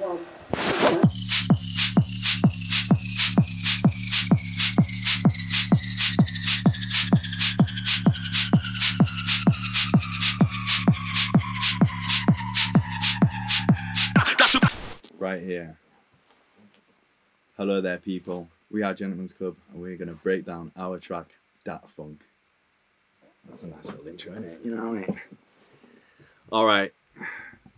Right here. Hello there, people. We are Gentlemen's Club, and we're going to break down our track, Dat Funk. That's a nice little intro, isn't it? You know what I mean? Alright,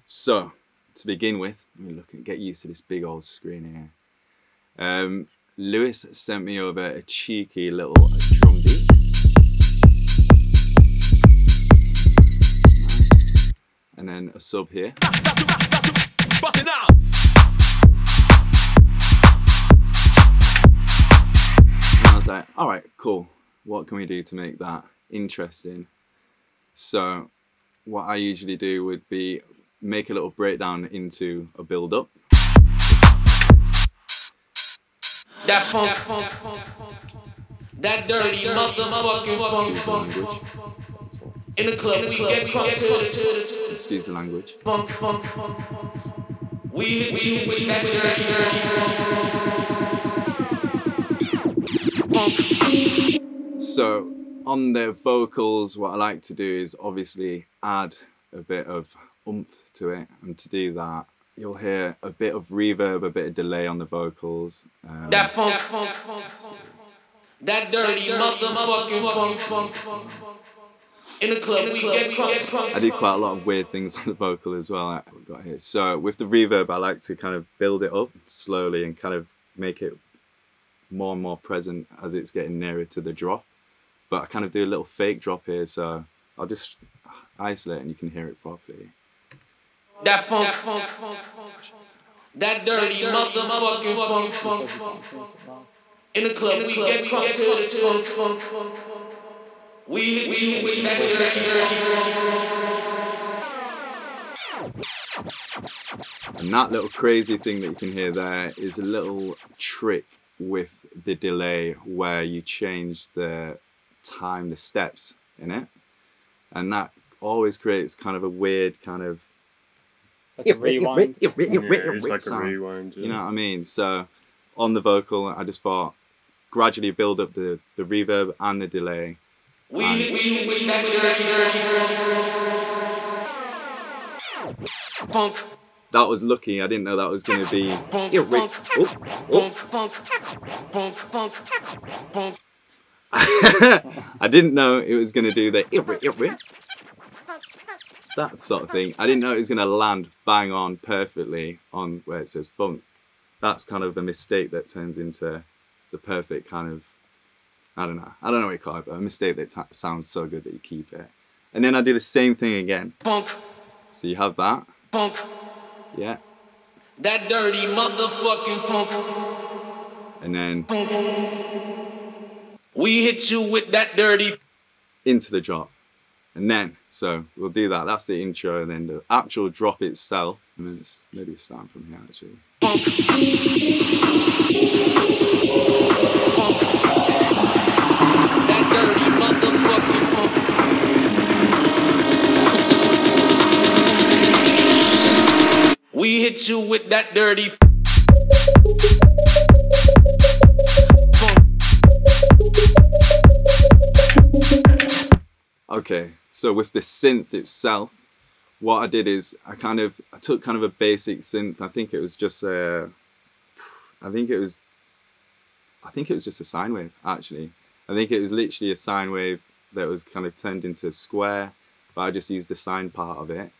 so to begin with, let me look and get used to this big old screen here. Lewis sent me over a cheeky little drum beat. Nice. And then a sub here. Like, all right, cool. What can we do to make that interesting? So what I usually do would be make a little breakdown into a build-up. That funk, that dirty motherfucking funk. In the club, we get crunk to the. Excuse the language. Funk. We hit you with that dirty funk. So on the vocals, what I like to do is obviously add a bit of oomph to it, and to do that you'll hear a bit of reverb, a bit of delay on the vocals. That funk, that dirty motherfucking funk. In the club, we get crunk. I do quite a lot of weird things on the vocal as well. We've got here. So with the reverb, I like to kind of build it up slowly and kind of make it more and more present as it's getting nearer to the drop. But I kind of do a little fake drop here, so I'll just isolate and you can hear it properly. That funk, that dirty motherfucking funk. In the club, we get crunk to the. We hit you with that dirty. And that little crazy thing that you can hear there is a little trick with the delay where you change the time, the steps in it, and that always creates kind of a weird kind of like a rewind. It's like sound. a rewind. Yeah. You know what I mean? So on the vocal, I just thought gradually build up the reverb and the delay. We with that funk. That was lucky. I didn't know that was going to be. I didn't know it was going to do the that sort of thing. I didn't know it was going to land bang on perfectly on where it says funk. That's kind of a mistake that turns into the perfect kind of, I don't know what you call it, but a mistake that sounds so good that you keep it. And then I do the same thing again. Funk. So you have that. Funk. Yeah. That dirty motherfucking funk. And then funk. We hit you with that dirty. Into the drop. And then, so we'll do that. That's the intro, and then the actual drop itself. I mean, maybe starting from here actually. Funk. Funk. That dirty motherfucking funk. We hit you with that dirty funk. Okay, so with the synth itself, what I did is I took kind of a basic synth. I think it was just a sine wave actually. I think it was literally a sine wave that was kind of turned into a square, but I just used the sine part of it.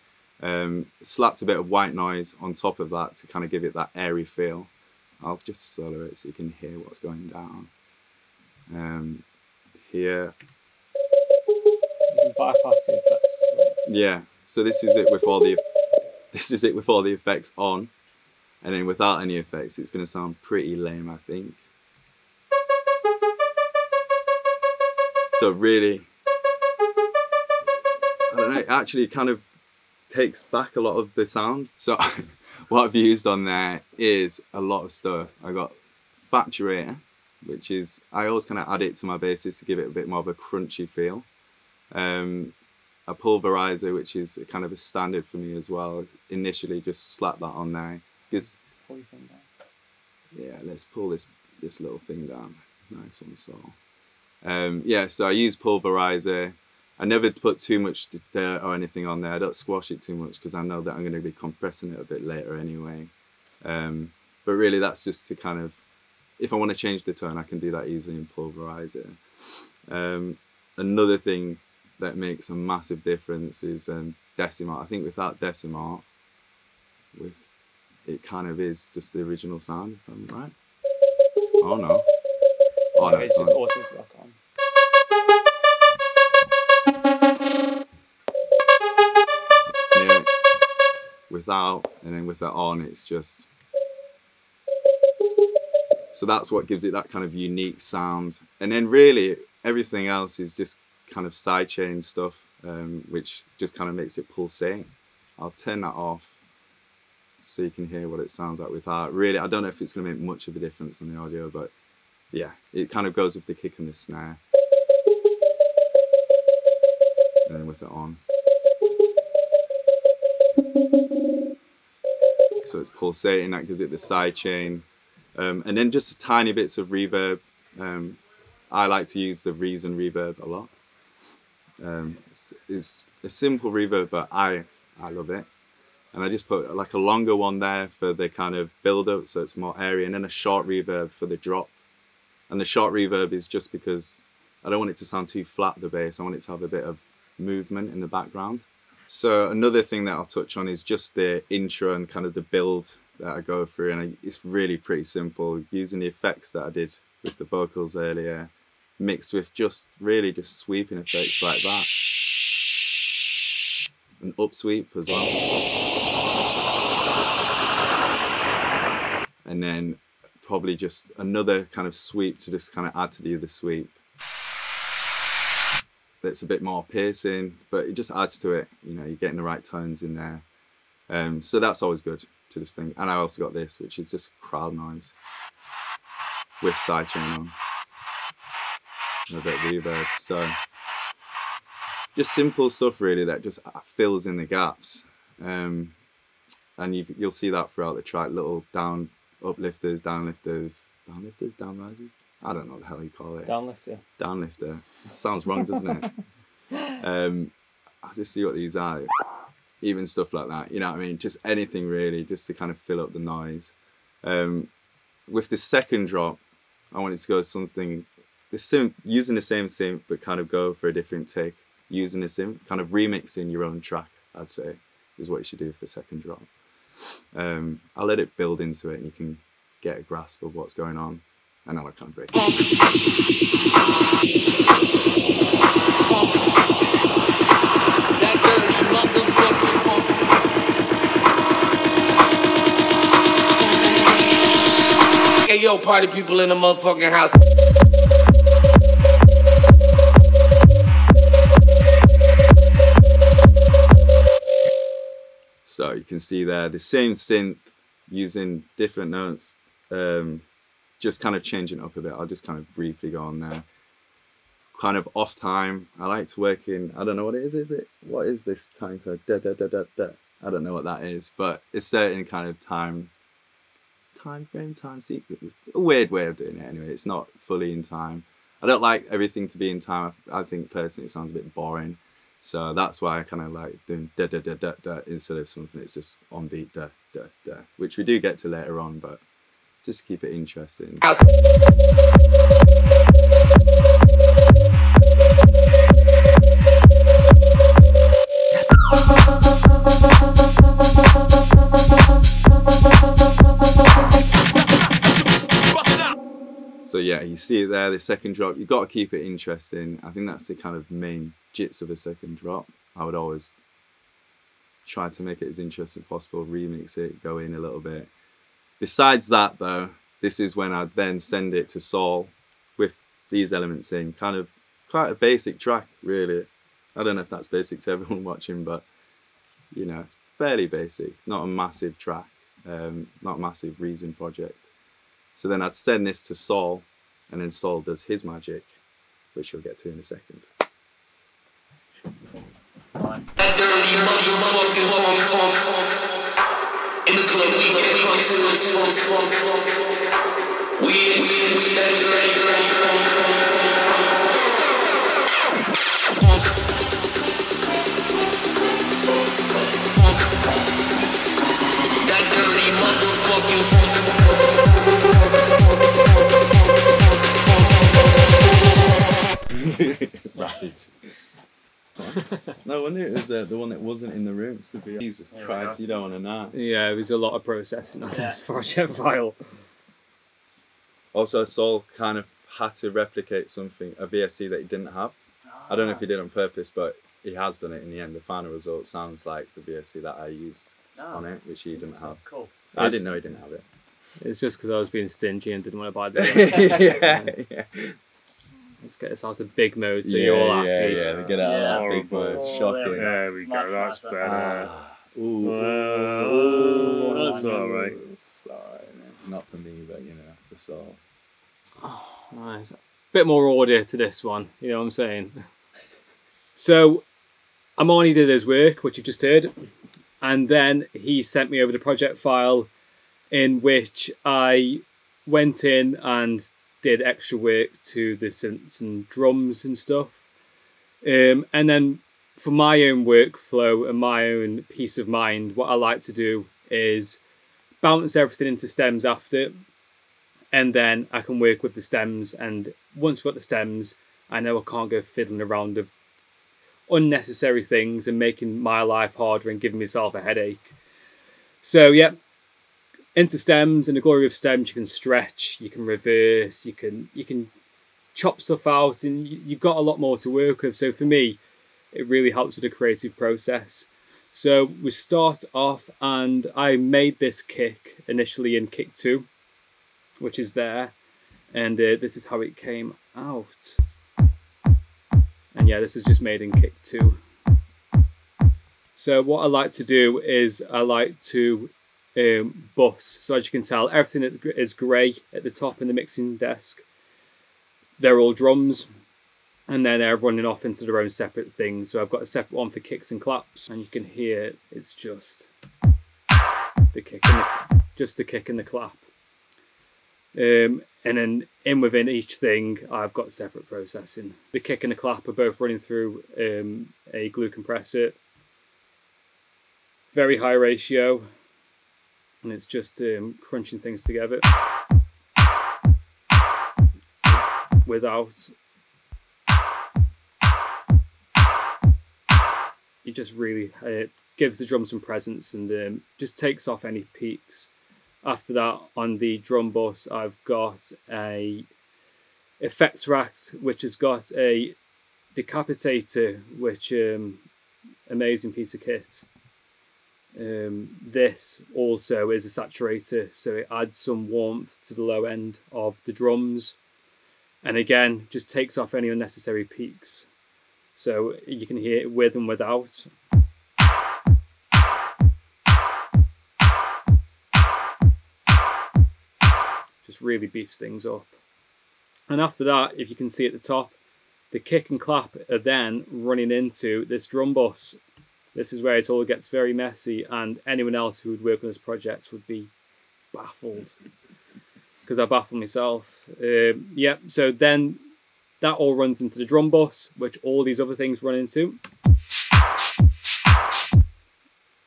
Slapped a bit of white noise on top of that to kind of give it that airy feel. I'll just solo it so you can hear what's going down. Here. You can bypass the effects as well. Yeah, so this is it with all the effects on, and then without any effects, it's going to sound pretty lame, I think. So really, I don't know, it actually kind of takes back a lot of the sound. So what I've used on there is a lot of stuff. I got Facturator, which is, I always kind of add it to my basses to give it a bit more of a crunchy feel. A pulverizer, which is kind of a standard for me as well. Initially just slap that on there. Because Pull your thing down. yeah, let's pull this little thing down. Nice one, Saul. Yeah, so I use pulverizer. I never put too much dirt or anything on there. I don't squash it too much because I know that I'm going to be compressing it a bit later anyway. But really, that's just to kind of, if I want to change the tone, I can do that easily in pulverizer. Another thing that makes a massive difference is Decimart. I think without Decimart, it kind of is just the original sound, if I'm right. Oh no. Oh no, it's just autos lock on. Yeah. Without, and then with that on, it's just. So that's what gives it that kind of unique sound. And then really everything else is just kind of sidechain stuff, which just kind of makes it pulsate. I'll turn that off so you can hear what it sounds like without. Really, I don't know if it's going to make much of a difference on the audio, but yeah, it kind of goes with the kick and the snare. And then with it on. So it's pulsating, that gives it the sidechain. And then just tiny bits of reverb. I like to use the Reason reverb a lot. It's a simple reverb, but I love it. And I just put like a longer one there for the kind of build up, so it's more airy, and then a short reverb for the drop. And the short reverb is just because I don't want it to sound too flat, the bass. I want it to have a bit of movement in the background. So another thing that I'll touch on is just the intro and kind of the build that I go through, and it's really pretty simple, using the effects that I did with the vocals earlier, mixed with just really just sweeping effects like that, and upsweep as well, and then probably just another kind of sweep to just kind of add to the other sweep. That's a bit more piercing, but it just adds to it. You know, you're getting the right tones in there. So that's always good to this thing. And I also got this, which is just crowd noise with sidechain on and a bit of reverb. So just simple stuff really that just fills in the gaps. And you'll see that throughout the track. Little down uplifters, downlifters, downrises. I don't know what the hell you call it. Downlifter. Downlifter. Sounds wrong, doesn't it? I'll just see what these are. Even stuff like that, you know what I mean? Just anything really, just to kind of fill up the noise. With the second drop, I wanted to go something, using the same synth, but kind of go for a different take. Using the synth, kind of remixing your own track, I'd say, is what you should do for second drop. I'll let it build into it and you can get a grasp of what's going on. And then I'll kind of break it. That dirty motherfucking funk. Hey yo, party people in the motherfucking house. So you can see there the same synth using different notes. Just kind of changing it up a bit. I'll just kind of briefly go on there. Kind of off time. I like to work in, I don't know what it is it? What is this time code? Da, da, da, da, da. I don't know what that is, but it's certain kind of time frame, time sequence. It's a weird way of doing it anyway. It's not fully in time. I don't like everything to be in time. I think personally it sounds a bit boring. So that's why I kind of like doing da, da, da, da, da, instead of something that's just on beat, da, da, da, which we do get to later on, but just keep it interesting. So yeah, you see it there, the second drop, you've got to keep it interesting. I think that's the kind of main jits of a second drop. I would always try to make it as interesting as possible, remix it, go in a little bit. Besides that though, this is when I then send it to Saul with these elements in. Kind of quite a basic track, really. I don't know if that's basic to everyone watching, but you know, it's fairly basic. Not a massive track, not a massive Reason project. So then I'd send this to Saul, and then Saul does his magic, which you'll get to in a second. Nice. That dirty motherfucking funk. In the club we get Rapid. No wonder it was the one that wasn't in the room. Jesus Christ, you don't want to know. Yeah, there was a lot of processing on this project file. Also, Saul kind of had to replicate something, a VST that he didn't have. I don't know if he did on purpose, but he has done it in the end. The final result sounds like the VST that I used on it, which he didn't have. Cool. I didn't know he didn't have it. It's just because I was being stingy and didn't want to buy the yeah. Let's get this out of big mode so you're all happy. Yeah, get out of that big word. Oh, Shocking. There we go, that's better. Ooh, That's all right. It's all right. Not for me, but you know, for Saul. Oh, nice. Bit more order to this one, you know what I'm saying? So, Amani did his work, which you've just heard, and then he sent me over the project file in which I went in and did extra work to the synths and drums and stuff. And then for my own workflow and my own peace of mind, what I like to do is bounce everything into stems after, and then I can work with the stems. And once I've got the stems, I know I can't go fiddling around with unnecessary things and making my life harder and giving myself a headache. So yeah, into stems, and the glory of stems, you can stretch, you can reverse, you can chop stuff out, and you've got a lot more to work with. So for me, it really helps with the creative process. So we start off, and I made this kick initially in kick 2, which is there, and this is how it came out. And yeah, this is just made in kick 2. So what I like to do is I like to bus. So as you can tell, everything is grey at the top in the mixing desk. They're all drums, and then they're running off into their own separate things. So I've got a separate one for kicks and claps, and you can hear it's just the kick and the kick and the clap. And then within each thing, I've got separate processing. The kick and the clap are both running through a glue compressor, very high ratio, and it's just crunching things together without. It just really gives the drum some presence and just takes off any peaks. After that, on the drum bus, I've got a effects rack which has got a decapitator, which amazing piece of kit. This also is a saturator, so it adds some warmth to the low end of the drums, and again just takes off any unnecessary peaks, so you can hear it with and without. Just really beefs things up. And after that, if you can see at the top, the kick and clap are then running into this drum bus. This is where it all gets very messy, and anyone else who would work on this project would be baffled, because I baffle myself. So then that all runs into the drum bus, which all these other things run into.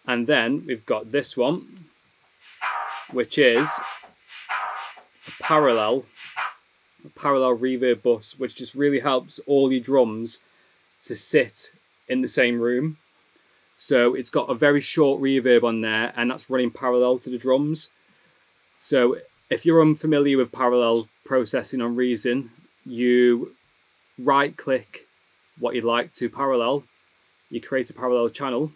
And then we've got this one, which is a parallel reverb bus, which just really helps all your drums to sit in the same room. So it's got a very short reverb on there, and that's running parallel to the drums. So if you're unfamiliar with parallel processing on Reason, you right click what you'd like to parallel, you create a parallel channel,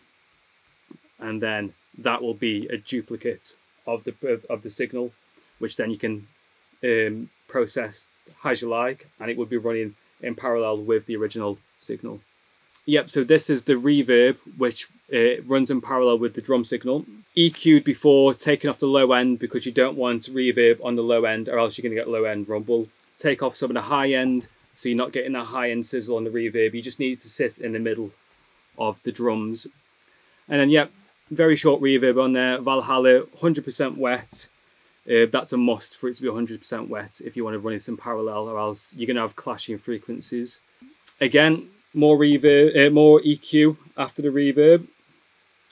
and then that will be a duplicate of the signal, which then you can process as you like, and it would be running in parallel with the original signal. Yep, so this is the reverb, which runs in parallel with the drum signal. EQ'd before, taking off the low end because you don't want reverb on the low end, or else you're going to get low end rumble. Take off some of the high end, so you're not getting that high end sizzle on the reverb. You just need it to sit in the middle of the drums. And then, yep, very short reverb on there. Valhalla, 100% wet. That's a must for it to be 100% wet if you want to run it in parallel, or else you're going to have clashing frequencies. Again, more reverb, more EQ after the reverb,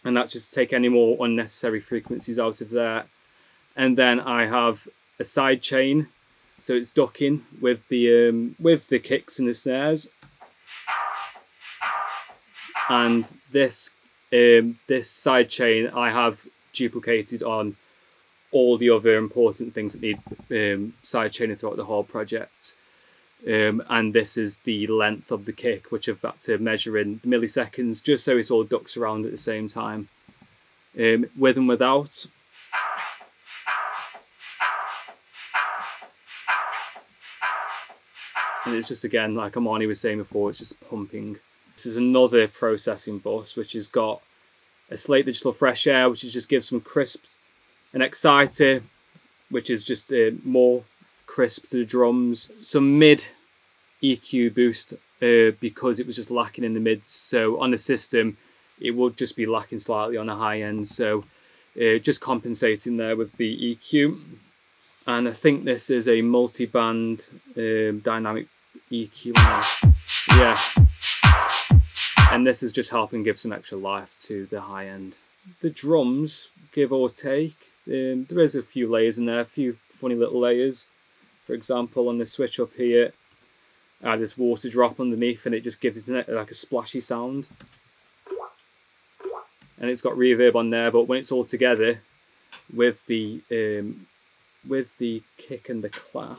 and that's just to take any more unnecessary frequencies out of there. And then I have a side chain, so it's ducking with the kicks and the snares. And this this side chain I have duplicated on all the other important things that need side chaining throughout the whole project. And this is the length of the kick, which I've had to measure in milliseconds, just so it all ducks around at the same time, with and without. And it's just, again, like Armani was saying before, it's just pumping. This is another processing bus, which has got a Slate Digital Fresh Air, which is just gives some crisp, an exciter, which is just more crisp to the drums, some mid EQ boost because it was just lacking in the mids. So on the system, it would just be lacking slightly on the high end. So just compensating there with the EQ. And I think this is a multi-band dynamic EQ. Yeah. And this is just helping give some extra life to the high end. The drums, give or take, there is a few layers in there, a few funny little layers. For example, on the switch up here, I have this water drop underneath, and it just gives it like a splashy sound. And it's got reverb on there, but when it's all together with the kick and the clap,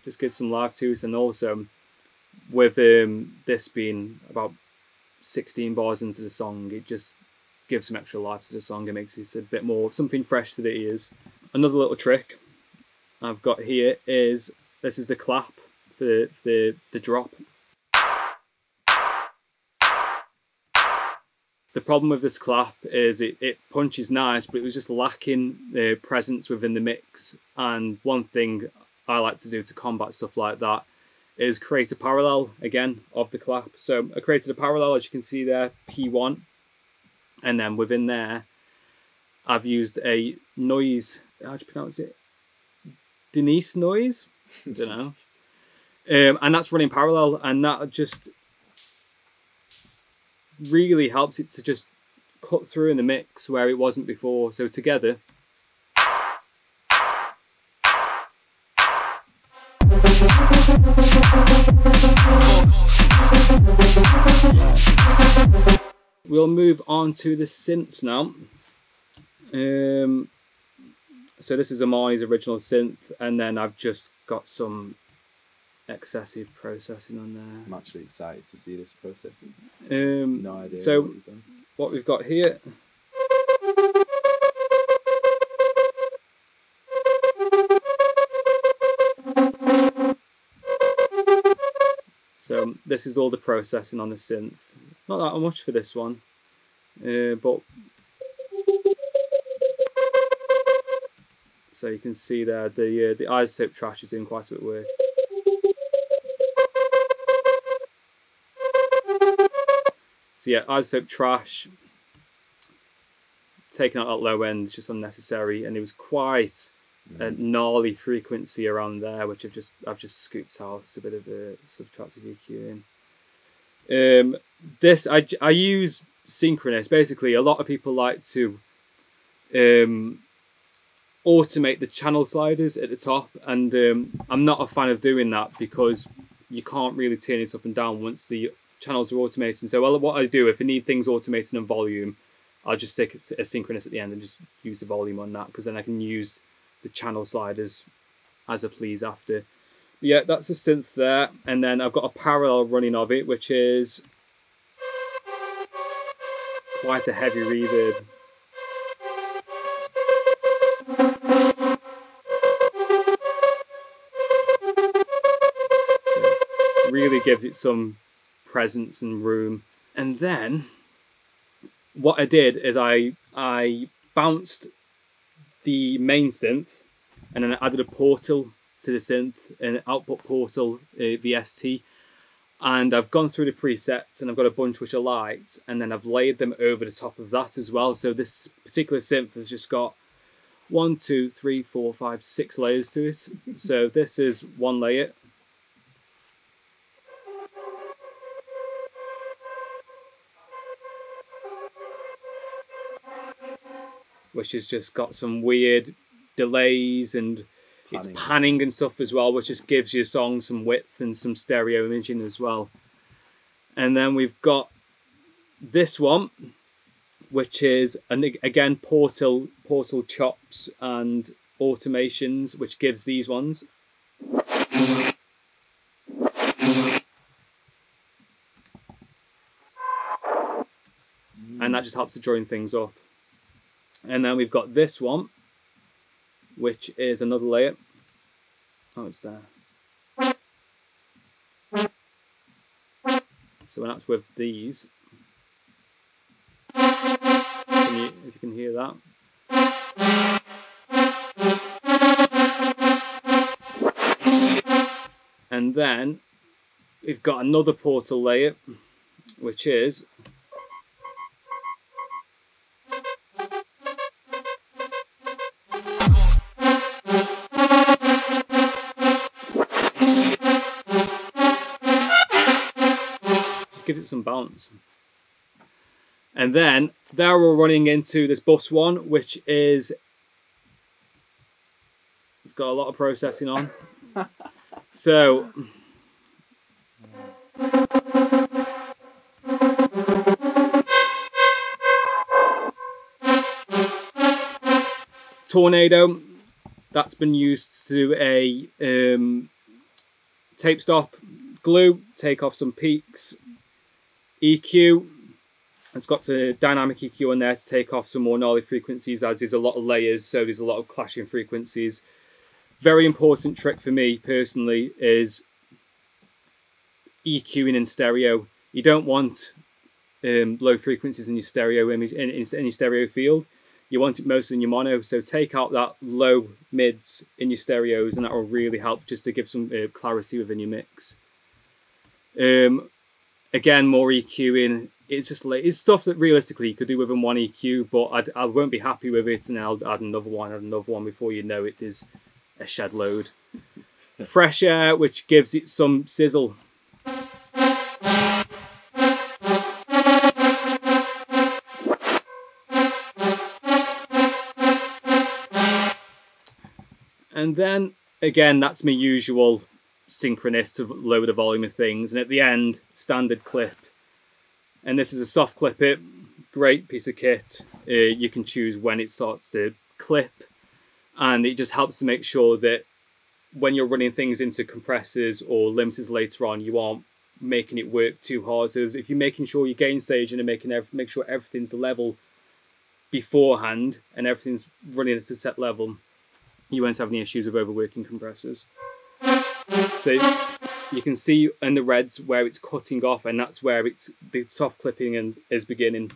just gives some life to it. And also with this being about 16 bars into the song, it just gives some extra life to the song. It makes it a bit more something fresh to the ears. Another little trick I've got here is, this is the clap for the drop. The problem with this clap is it punches nice, but it was just lacking presence within the mix. And one thing I like to do to combat stuff like that is create a parallel again of the clap. So I created a parallel, as you can see there, P1, and then within there I've used a noise, how do you pronounce it? Denise noise? I don't know. And that's running parallel, and that just really helps it to just cut through in the mix where it wasn't before. So together, we'll move on to the synths now. So this is Armani's original synth, and then I've just got some excessive processing on there. I'm actually excited to see this processing. No idea. So what you've done. What we've got here. So this is all the processing on the synth. Not that much for this one, but so you can see there the iZotope Trash is doing quite a bit of work. So yeah, iZotope Trash, taking out that low end is just unnecessary, and it was quite a gnarly frequency around there, which I've just scooped out. It's a bit of a subtractive EQ in. This I use synchronous. Basically, a lot of people like to automate the channel sliders at the top, and I'm not a fan of doing that because you can't really turn it up and down once the channels are automating. So what I do, if I need things automating in volume, I'll just stick a synchronous at the end and just use the volume on that, because then I can use the channel sliders as I please after. But yeah, that's a synth there, and then I've got a parallel running of it, which is quite a heavy reverb. It really gives it some presence and room. And then what I did is I bounced the main synth, and then I added a portal to the synth, an output portal VST, and I've gone through the presets and I've got a bunch which are light, and then I've layered them over the top of that as well. So this particular synth has just got 1, 2, 3, 4, 5, 6 layers to it. So this is one layer. Which has just got some weird delays and it's panning and stuff as well, which just gives your song some width and some stereo imaging as well. And then we've got this one, which is, again, portal chops and automations, which gives these ones. And that just helps to join things up. And then we've got this one, which is another layer. Oh, it's there. So when that's with these, if you can hear that. And then we've got another portal layer, which is give it some bounce. And then there we're running into this bus one, which is, it's got a lot of processing on. So Tornado, that's been used to do a tape stop, glue, take off some peaks. EQ, it's got a dynamic EQ on there to take off some more gnarly frequencies, as there's a lot of layers, so there's a lot of clashing frequencies. Very important trick for me personally is EQing in stereo. You don't want low frequencies in your stereo image, in your stereo field. You want it mostly in your mono, so take out that low mids in your stereos, and that will really help just to give some clarity within your mix. Again, more EQing. It's just like, it's stuff that realistically you could do within one EQ, but I won't be happy with it, and I'll add another one before you know it. There's a shed load. Fresh air, which gives it some sizzle. And then again, that's my usual synchronous to lower the volume of things, and at the end, standard clip. And this is a soft clip it, great piece of kit. You can choose when it starts to clip, and it just helps to make sure that when you're running things into compressors or limiters later on, you aren't making it work too hard. So if you're making sure your gain stage and make sure everything's level beforehand and everything's running at a set level, you won't have any issues with overworking compressors. So you can see in the reds where it's cutting off, and that's where the soft clipping and is beginning.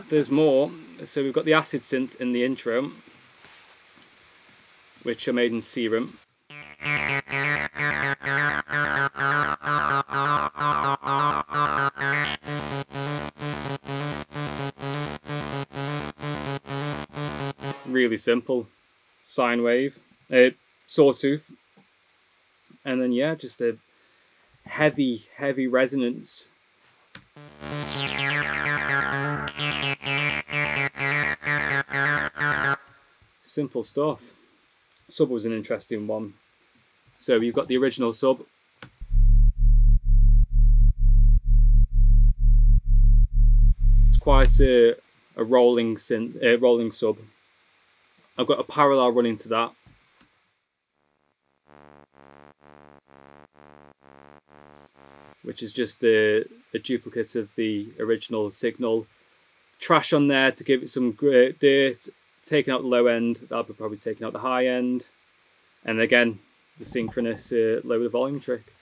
There's more. So we've got the acid synth in the intro, which are made in Serum. Really simple. Sine wave, sawtooth, and then yeah, just a heavy resonance. Simple stuff. Sub was an interesting one. So you've got the original sub. It's quite a rolling synth, rolling sub. I've got a parallel running to that. Which is just a duplicate of the original signal. Trash on there to give it some dirt. Taking out the low end, that'll be probably taking out the high end. And again, the synchronous lower the volume trick.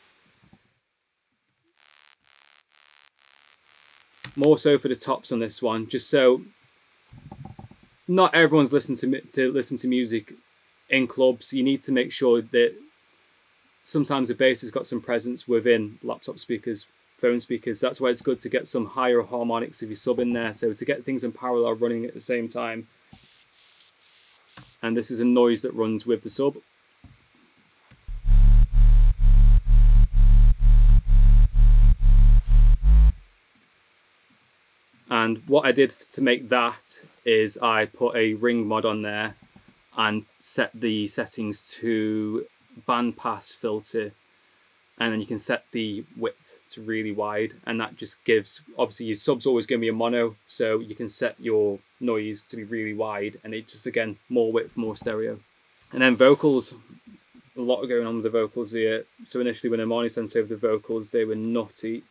More so for the tops on this one, just so not everyone's listening to listen to music in clubs. You need to make sure that sometimes the bass has got some presence within laptop speakers, phone speakers. That's why it's good to get some higher harmonics if you sub in there, so to get things in parallel running at the same time. And this is a noise that runs with the sub. And what I did to make that is I put a ring mod on there and set the settings to bandpass filter, and then you can set the width to really wide, and that just gives, obviously your sub's always going to be a mono, so you can set your noise to be really wide, and it just, again, more width, more stereo. And then vocals, a lot going on with the vocals here. So initially when Armani sent over the vocals, they were nutty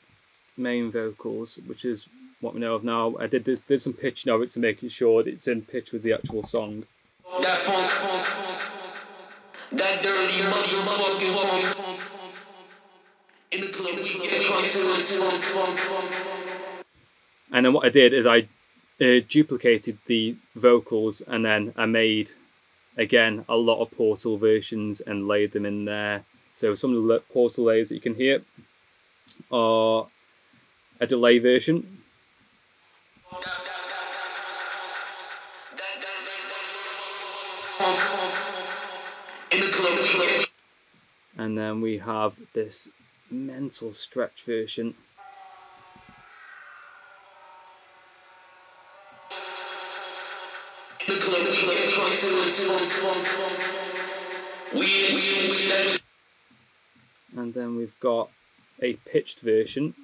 main vocals, which is what we know of now. I did some pitching of it to make sure that it's in pitch with the actual song. That funk, that dirty motherfucking funk. In the club we get funk. And then what I did is I duplicated the vocals, and then I made, again, a lot of Portal versions and laid them in there. So some of the Portal layers that you can hear are a delay version. And then we have this mental stretch version. And then we've got a pitched version.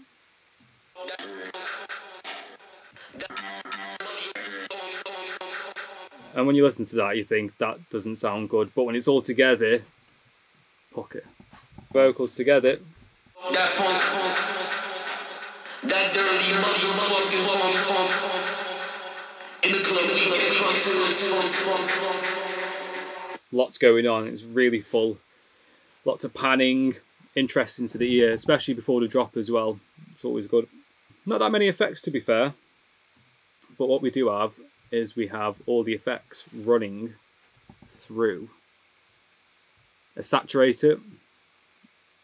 And when you listen to that, you think that doesn't sound good, but when it's all together, pocket. Vocals together. That funk, that dirty motherfucking funk. In the club we get funk. Lots going on, it's really full. Lots of panning, interesting to the ear, especially before the drop as well. It's always good. Not that many effects, to be fair, but what we do have is we have all the effects running through a saturator.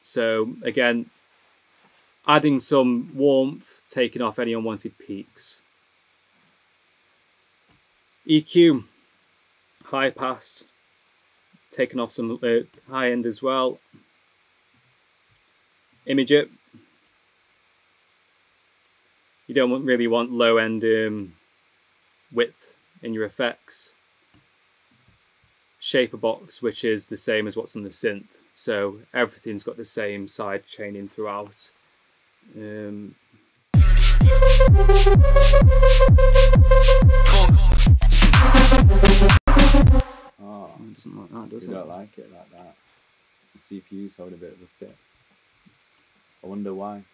So again, adding some warmth, taking off any unwanted peaks. EQ, high pass, taking off some high end as well. Imager, you don't really want low end width in your effects. Shaper box, which is the same as what's on the synth, so everything's got the same side chaining throughout. Oh, it doesn't like that, does it? You don't like it like that. The CPU's having a bit of a fit. I wonder why.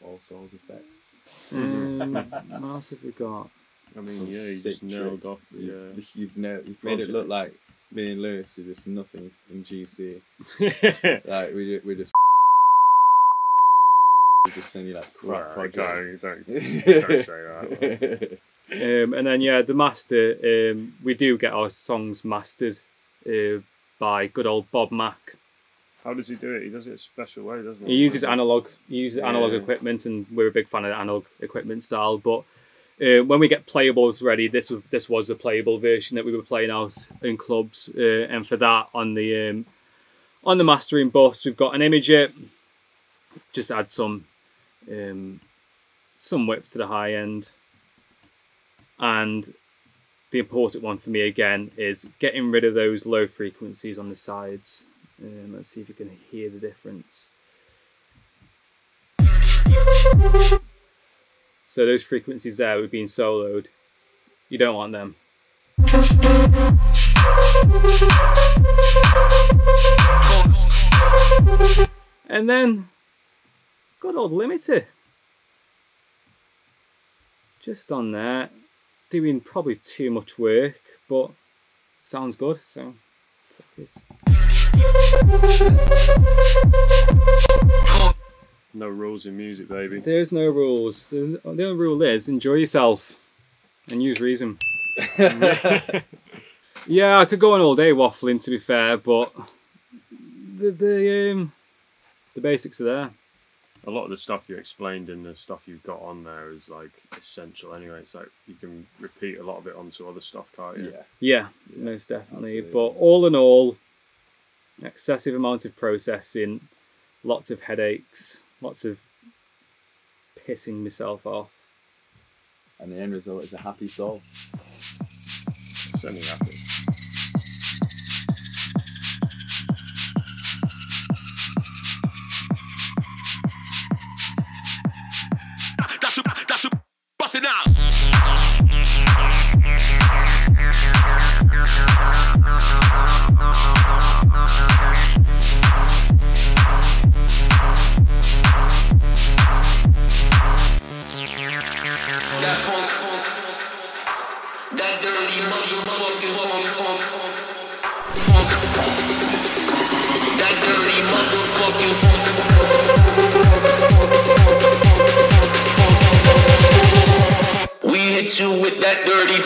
All Souls effects. What else have we got? I mean, Some yeah, you sick just nailed tricks. off. Yeah. You've made it look like me and Lewis are just nothing in GC. Like we just send you like crap projects. Don't say that. And then yeah, the master. We do get our songs mastered by good old Bob Mack. How does he do it? He does it a special way, doesn't He uses analog. He uses analog equipment, and we're a big fan of the analog equipment style. But when we get playables ready, this was a playable version that we were playing out in clubs, and for that on the mastering bus, we've got an imager. Just add some width to the high end, and the important one for me again is getting rid of those low frequencies on the sides. Let's see if you can hear the difference. So those frequencies there were being soloed. You don't want them. And then, good old limiter. Just on there. Doing probably too much work, but sounds good, so fuck it. No rules in music, baby. There's no rules. The only rule is enjoy yourself and use reason. Yeah, I could go on all day waffling, to be fair, but the basics are there. A lot of the stuff you explained and the stuff you've got on there is like essential anyway. It's like you can repeat a lot of it onto other stuff, can't you? Yeah, most definitely. absolutely. But all in all, excessive amounts of processing, lots of headaches, lots of pissing myself off. And the end result is a happy soul. Semi-happy. That's a bust it out. That funk, that dirty motherfucking funk. That dirty motherfucking funk. We hit you with that dirty.